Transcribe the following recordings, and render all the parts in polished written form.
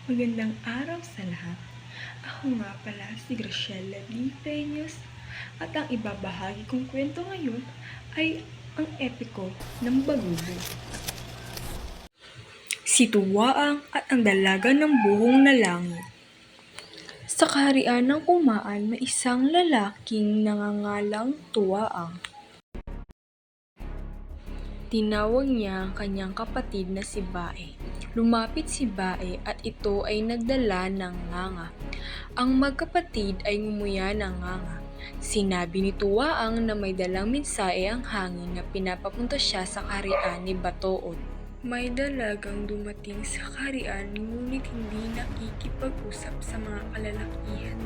Magandang araw sa lahat. Ako nga pala si Graciela D. Peñas at ang ibabahagi kong kwento ngayon ay ang epiko ng Bagubo. Si Tuwaang at ang dalaga ng buhong na langit. Sa kaharian ng Kumaan may isang lalaking nangangalang Tuwaang. Tinawag niya ang kanyang kapatid na si Bae. Lumapit si Bae at ito ay nagdala ng nganga. Ang magkapatid ay ngumuya ng nganga. Sinabi ni Tuwaang na may dalang mensahe ang hangin na pinapapunta siya sa kaharian ni Batood. May dalagang dumating sa kaharian ngunit hindi nakikipag-usap sa mga kalalakihan.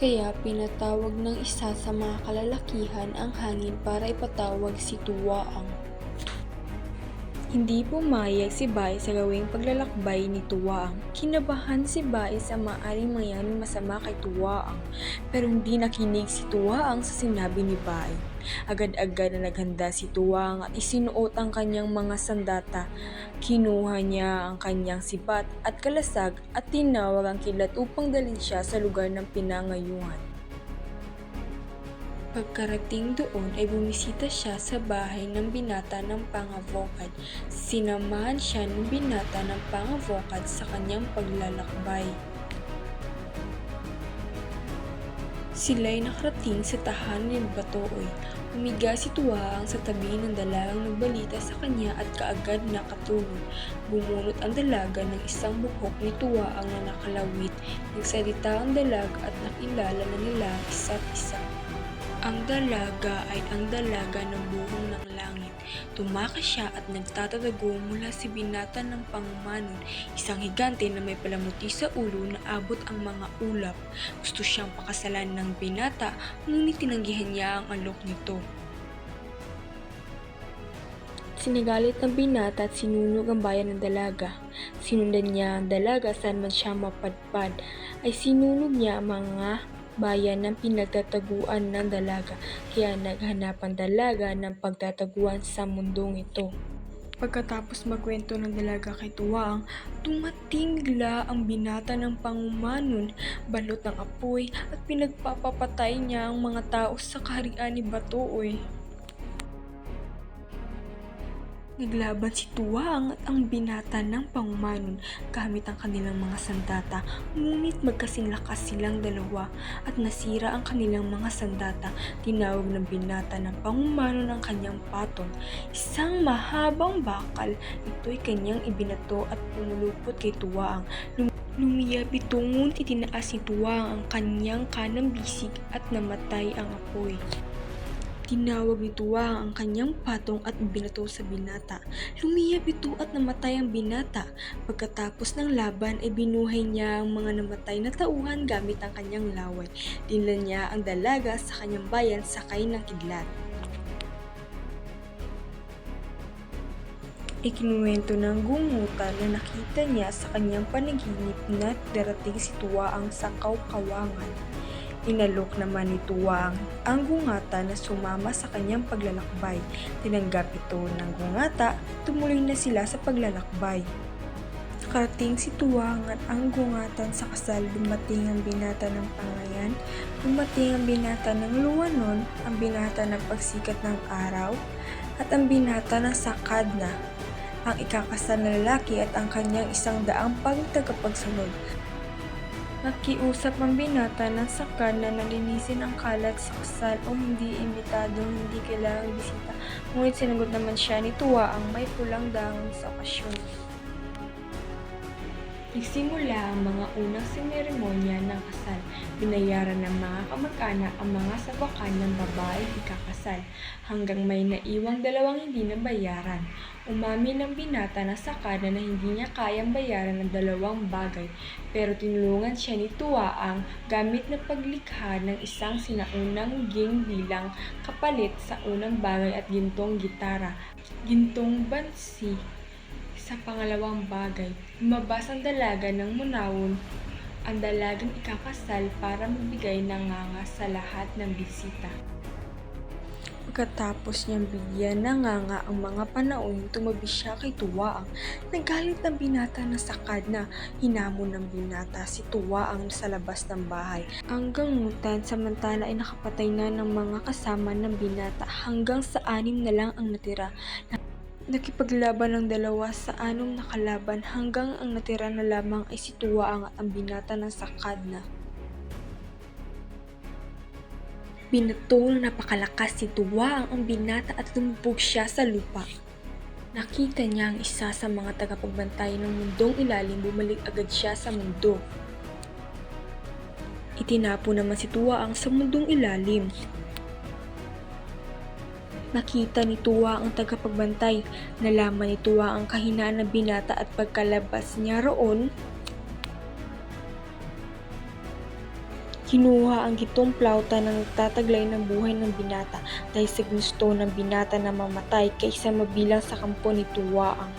Kaya pinatawag ng isa sa mga kalalakihan ang hangin para ipatawag si Tuwaang. Hindi pumayag si Bae sa gawing paglalakbay ni Tuwaang. Kinabahan si Bae sa maaaring mangyaring masama kay Tuwaang, pero hindi nakinig si Tuwaang sa sinabi ni Bae. Agad-agad na naghanda si Tuwaang at isinuot ang kanyang mga sandata. Kinuha niya ang kanyang sibat at kalasag at tinawag ang kilat upang dalhin siya sa lugar ng pinangayuhan. Pagkarating doon ay bumisita siya sa bahay ng binata ng pangavokad. Sinamahan siya ng binata ng pangavokad sa kanyang paglalakbay. Sila'y nakarating sa tahanan ni Batoy. Humiga si Tuwaang sa tabi ng dalagang nagbalita sa kanya at kaagad nakatulog. Bumunot ang dalaga ng isang buhok ni Tuwaang na nakalawit. Nagsalita ang dalaga at nakilala na nila ang isa't isa. Ang dalaga ay ang dalaga ng buhong ng langit. Tumakas siya at nagtatatago mula sa binata ng pangumanon, isang higante na may palamuti sa ulo na abot ang mga ulap. Gusto siyang pakasalan ng binata, ngunit tinanggihan niya ang alok nito. Sinagalit ng binata at sinunog ang bayan ng dalaga. Sinundan niya ang dalaga saan man siya mapadpad, ay sinunog niya ang mga bayan ng pinagtataguan ng dalaga, kaya naghanap ang dalaga ng pagtataguan sa mundong ito. Pagkatapos magkwento ng dalaga kay Tuwaang, dumating bigla ang binata ng pangumanon, balot ng apoy at pinagpapapatay niya ang mga tao sa kaharian ni Batoy. Naglaban si Tuwaang at ang binata ng pangumanon gamit ang kanilang mga sandata, ngunit magkasing lakas silang dalawa at nasira ang kanilang mga sandata. Tinawag ng binata ng pangumanon ang kanyang patong, isang mahabang bakal. Ito'y kanyang ibinato at pumulupot kay Tuwaang. Lumiyab ito ngunit itinaas ni Tuwaang ang kanyang kanang bisig at namatay ang apoy. Tinawag ni Tuwaang ang kanyang patong at binato sa binata. Lumiyab ito at namatay ang binata. Pagkatapos ng laban ay binuhay niya ang mga namatay na tauhan gamit ang kanyang laway. Dinala niya ang dalaga sa kanyang bayan sakay ng kidlat. Ikinuwento ng gungutan na nakita niya sa kanyang panaginip na darating si Tuwaang sa Kawkawangan. Inalok naman ni Tuwaang ang gungata na sumama sa kanyang paglalakbay. Tinanggap ito ng gungata, tumuloy na sila sa paglalakbay. Karating si Tuwaang at ang gungatan sa kasal, dumating ang binata ng pangayan, dumating ang binata ng luwanon, ang binata ng pagsikat ng araw, at ang binata ng sakadna, ang ikakasal na lalaki at ang kanyang 100 pagtagapagsunod. Nakiusap ang binata ng sakad na nalinisin ang kalat sa kasal o hindi imbitadong hindi kailangang bisita, ngunit sinagot naman siya ni Tuwaang may pulang dahon sa okasyon. Nagsimula ang mga unang seremonya ng kasal. Binayaran ng mga kamag-anak ang mga sabakan ng babaeng ikakasal, hanggang may naiwang 2 hindi nabayaran. Umamin ang binata na sakada na hindi niya kayang bayaran ang 2 bagay, pero tinulungan siya ni Tuwaang gamit na paglikha ng isang sinaunang ging bilang kapalit sa unang bagay at gintong gitara, gintong bansi. Sa pangalawang bagay, lumabas ang dalaga ng munawon, ang dalagang ikakasal para magbigay ng nganga sa lahat ng bisita. Pagkatapos niyang bigyan ng nganga ang mga panauhin, tumabi siya kay Tuwaang. Nagalit ang binata na sakad na hinamon ng binata si Tuwaang sa labas ng bahay. Ang gangutan samantala ay nakapatay na ng mga kasama ng binata, hanggang sa 6 na lang ang natira. Nakipaglaban ang dalawa sa 6 na kalaban, hanggang ang natira na lamang ay si Tuwaang at ang binata na sakad na. Binato ng napakalakas si Tuwaang ang binata at lumubog siya sa lupa. Nakita niya ang isa sa mga tagapagbantay ng mundong ilalim, bumalik agad siya sa mundo. Itinapo naman si Tuwaang sa mundong ilalim. Nakita ni Tuwaang ang tagapagbantay. Nalaman ni Tuwaang ang kahinaan ng binata at pagkalabas niya roon, kinuha ang gitong plauta na nagtataglay ng buhay ng binata dahil sa gusto ng binata na mamatay kaysa mabilang sa kampo ni Tuwaang.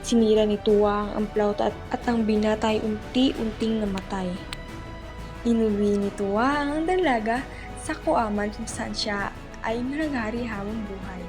Sinira ni Tuwaang ang plauta at ang binata ay unti-unting namatay. Inuwi ni Tuwaang ang dalaga sa kuaman kung saan siya ay naghari habang buhay.